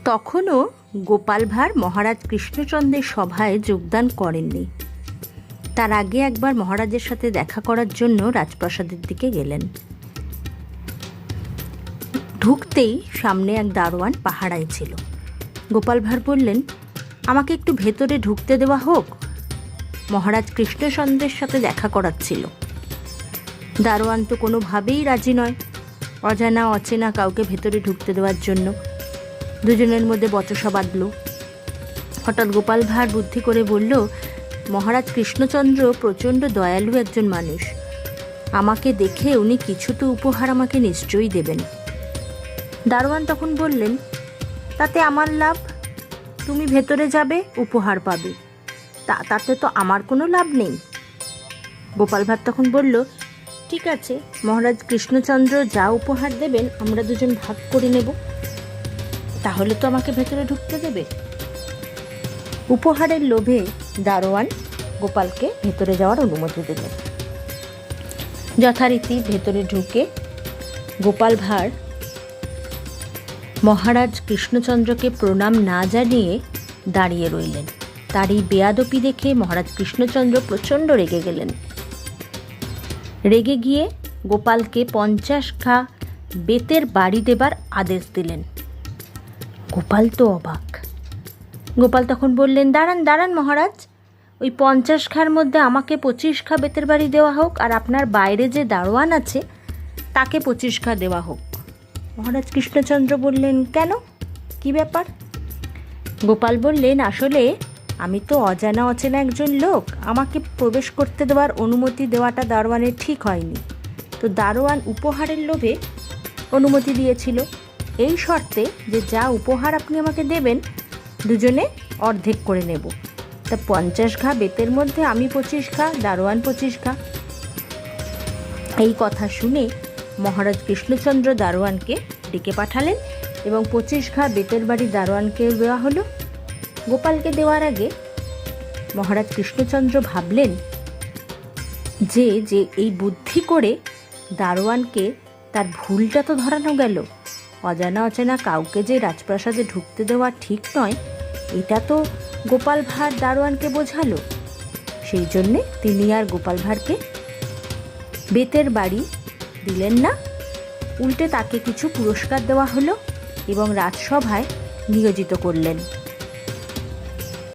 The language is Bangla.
তখনও গোপাল ভাঁড় মহারাজ কৃষ্ণচন্দ্রের সভায় যোগদান করেননি। তার আগে একবার মহারাজের সাথে দেখা করার জন্য রাজপ্রাসাদের দিকে গেলেন। ঢুকতেই সামনে এক দারোয়ান পাহারায় ছিল। গোপাল ভাঁড় বললেন, আমাকে একটু ভেতরে ঢুকতে দেওয়া হোক, মহারাজ কৃষ্ণচন্দ্রের সাথে দেখা করার ছিল। দারোয়ান তো কোনোভাবেই রাজি নয় অজানা অচেনা কাউকে ভেতরে ঢুকতে দেওয়ার জন্য। দুজনের মধ্যে বচসা বাঁধল। হঠাৎ গোপাল ভাঁড় বুদ্ধি করে বলল, মহারাজ কৃষ্ণচন্দ্র প্রচণ্ড দয়ালু একজন মানুষ, আমাকে দেখে উনি কিছু তো উপহার আমাকে নিশ্চয়ই দেবেন। দারোয়ান তখন বললেন, তাতে আমার লাভ? তুমি ভেতরে যাবে, উপহার পাবে, তাতে তো আমার কোনো লাভ নেই। গোপাল ভাঁড় তখন বলল, ঠিক আছে, মহারাজ কৃষ্ণচন্দ্র যা উপহার দেবেন আমরা দুজন ভাগ করে নেব, তাহলে তো আমাকে ভেতরে ঢুকতে দেবে। উপহারের লোভে দারোয়ান গোপালকে ভেতরে যাওয়ার অনুমতি দিলেন। যথারীতি ভেতরে ঢুকে গোপাল ভাঁড় মহারাজ কৃষ্ণচন্দ্রকে প্রণাম না জানিয়ে দাঁড়িয়ে রইলেন। তার এই বেয়াদপি দেখে মহারাজ কৃষ্ণচন্দ্র প্রচণ্ড রেগে গেলেন। রেগে গিয়ে গোপালকে 50 ঘা বেতের বাড়ি দেবার আদেশ দিলেন। গোপাল তো অবাক। গোপাল তখন বললেন, দাঁড়ান দাঁড়ান মহারাজ, ওই 50 ঘার মধ্যে আমাকে 25 ঘা বেতের বাড়ি দেওয়া হোক, আর আপনার বাইরে যে দারোয়ান আছে তাকে 25 ঘা দেওয়া হোক। মহারাজ কৃষ্ণচন্দ্র বললেন, কেন, কি ব্যাপার? গোপাল বললেন, আসলে আমি তো অজানা অচেনা একজন লোক, আমাকে প্রবেশ করতে দেওয়ার অনুমতি দেওয়াটা দারোয়ানের ঠিক হয়নি। তো দারোয়ান উপহারের লোভে অনুমতি দিয়েছিল, এই শর্তে যে যা উপহার আপনি আমাকে দেবেন দুজনে অর্ধেক করে নেব। তা 50 ঘা বেতের মধ্যে আমি 25 ঘা, দারোয়ান 25 ঘা। এই কথা শুনে মহারাজ কৃষ্ণচন্দ্র দারোয়ানকে ডেকে পাঠালেন এবং 25 ঘা বেতের বাড়ি দারোয়ানকে দেওয়া হলো। গোপালকে দেওয়ার আগে মহারাজ কৃষ্ণচন্দ্র ভাবলেন যে এই বুদ্ধি করে দারোয়ানকে তার ভুলটা তো ধরানো গেল, অজানা অচেনা কাউকে যে রাজপ্রাসাদে ঢুকতে দেওয়া ঠিক নয় এটা তো গোপাল ভাঁড় দারোয়ানকে বোঝালো। সেই জন্যে তিনি আর গোপাল ভাঁড়কে বেতের বাড়ি দিলেন না, উল্টে তাকে কিছু পুরস্কার দেওয়া হলো এবং রাজসভায় নিয়োজিত করলেন।